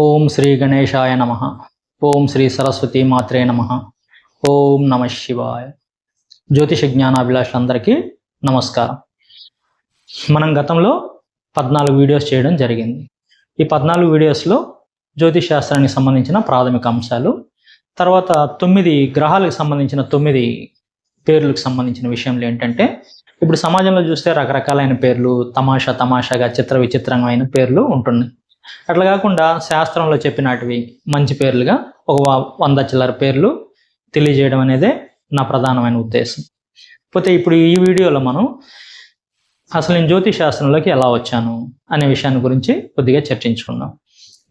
ఓం శ్రీ గణేశాయ నమ. ఓం శ్రీ సరస్వతి మాత్రే నమ. ఓం నమ శివాయ. జ్యోతిష జ్ఞానాభిలాషులందరికీ నమస్కారం. మనం గతంలో 14 వీడియోస్ చేయడం జరిగింది. ఈ 14 వీడియోస్లో జ్యోతిష్ శాస్త్రానికి సంబంధించిన ప్రాథమిక అంశాలు, తర్వాత 9 గ్రహాలకు సంబంధించిన 9 పేర్లకు సంబంధించిన విషయంలో ఏంటంటే, ఇప్పుడు సమాజంలో చూస్తే రకరకాలైన పేర్లు, తమాషాగా చిత్ర విచిత్రమైన పేర్లు ఉంటున్నాయి. అట్లా కాకుండా శాస్త్రంలో చెప్పినటివి మంచి పేర్లుగా ఒక 100 చిల్లర పేర్లు తెలియజేయడం అనేదే నా ప్రధానమైన ఉద్దేశం. పోతే ఇప్పుడు ఈ వీడియోలో మనం అసలు నేను జ్యోతిష్ శాస్త్రంలోకి ఎలా వచ్చాను అనే విషయాన్ని గురించి కొద్దిగా చర్చించుకుందాం.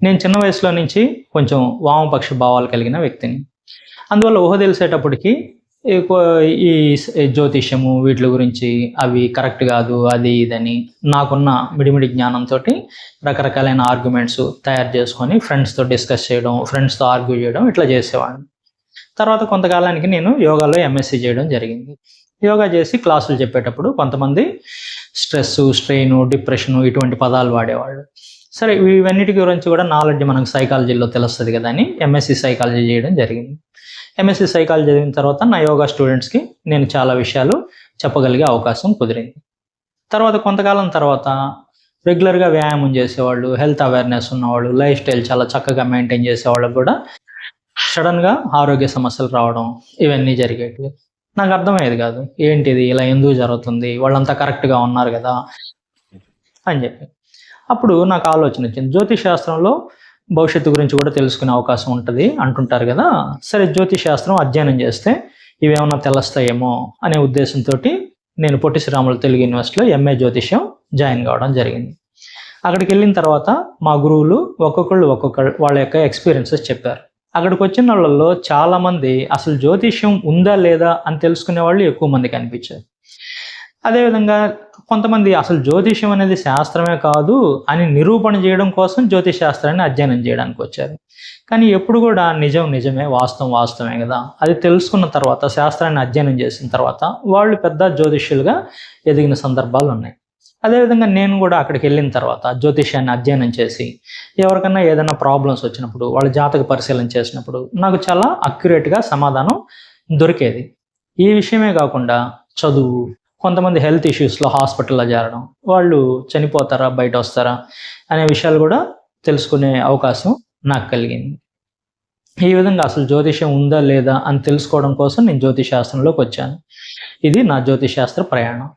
నేను చిన్న వయసులో నుంచి కొంచెం వామపక్ష భావాలు కలిగిన వ్యక్తిని. అందువల్ల ఊహ తెలిసేటప్పటికి ఈ జ్యోతిష్యము వీటి గురించి అవి కరెక్ట్ కాదు, అది ఇదని నాకున్న మిడిమిడి జ్ఞానంతో రకరకాలైన ఆర్గ్యుమెంట్స్ తయారు చేసుకొని ఫ్రెండ్స్తో డిస్కస్ చేయడం, ఫ్రెండ్స్తో ఆర్గ్యూ చేయడం ఇట్లా చేసేవాడిని. తర్వాత కొంతకాలానికి నేను యోగాలో ఎంఎస్సి చేయడం జరిగింది. యోగా చేసి క్లాసులు చెప్పేటప్పుడు కొంతమంది స్ట్రెస్, స్ట్రెయిన్, డిప్రెషను ఇటువంటి పదాలు వాడేవాళ్ళు. సరే, ఇవన్నిటి గురించి కూడా నాలెడ్జ్ మనకు సైకాలజీలో తెలుస్తుంది కదా అని ఎంఎస్సి సైకాలజీ చేయడం జరిగింది. ఎంఎస్సి సైకాలజీ చదివిన తర్వాత నా యోగా స్టూడెంట్స్కి నేను చాలా విషయాలు చెప్పగలిగే అవకాశం కుదిరింది. తర్వాత కొంతకాలం తర్వాత రెగ్యులర్గా వ్యాయామం చేసేవాళ్ళు, హెల్త్ అవేర్నెస్ ఉన్నవాళ్ళు, లైఫ్ స్టైల్ చాలా చక్కగా మెయింటైన్ చేసేవాళ్ళకు కూడా సడన్గా ఆరోగ్య సమస్యలు రావడం ఇవన్నీ జరిగేటివి. నాకు అర్థమయ్యేది కాదు, ఏంటిది ఇలా ఎందుకు జరుగుతుంది, వాళ్ళంతా కరెక్ట్గా ఉన్నారు కదా అని చెప్పి. అప్పుడు నాకు ఆలోచన వచ్చింది, జ్యోతిష్ శాస్త్రంలో భవిష్యత్తు గురించి కూడా తెలుసుకునే అవకాశం ఉంటుంది అంటుంటారు కదా. సరే, జ్యోతిష్ శాస్త్రం అధ్యయనం చేస్తే ఇవేమన్నా తెలుస్తాయేమో అనే ఉద్దేశంతో నేను పొట్టి శ్రీరాములు తెలుగు యూనివర్సిటీలో ఎంఏ జ్యోతిష్యం జాయిన్ కావడం జరిగింది. అక్కడికి వెళ్ళిన తర్వాత మా గురువులు ఒక్కొక్కళ్ళు వాళ్ళ యొక్క ఎక్స్పీరియన్సెస్ చెప్పారు. అక్కడికి వచ్చిన వాళ్ళల్లో చాలామంది అసలు జ్యోతిష్యం ఉందా లేదా అని తెలుసుకునే వాళ్ళు ఎక్కువ మంది కనిపించారు. అదేవిధంగా కొంతమంది అసలు జ్యోతిష్యం అనేది శాస్త్రమే కాదు అని నిరూపణ చేయడం కోసం జ్యోతిష్ శాస్త్రాన్ని అధ్యయనం చేయడానికి వచ్చారు. కానీ ఎప్పుడు కూడా నిజమే, వాస్తవమే కదా. అది తెలుసుకున్న తర్వాత, శాస్త్రాన్ని అధ్యయనం చేసిన తర్వాత వాళ్ళు పెద్ద జ్యోతిష్యులుగా ఎదిగిన సందర్భాలు ఉన్నాయి. అదేవిధంగా నేను కూడా అక్కడికి వెళ్ళిన తర్వాత జ్యోతిష్యాన్ని అధ్యయనం చేసి ఎవరికన్నా ఏదైనా ప్రాబ్లమ్స్ వచ్చినప్పుడు వాళ్ళ జాతక పరిశీలన చేసినప్పుడు నాకు చాలా అక్యురేట్గా సమాధానం దొరికేది. ఈ విషయమే కాకుండా చదువు, కొంతమంది హెల్త్ ఇష్యూస్లో హాస్పిటల్లో చేరడం, వాళ్ళు చనిపోతారా బయట వస్తారా అనే విషయాలు కూడా తెలుసుకునే అవకాశం నాకు కలిగింది. ఈ విధంగా అసలు జ్యోతిష్యం ఉందా లేదా అని తెలుసుకోవడం కోసం నేను జ్యోతిష్ శాస్త్రంలోకి వచ్చాను. ఇది నా జ్యోతిష్ శాస్త్ర ప్రయాణం.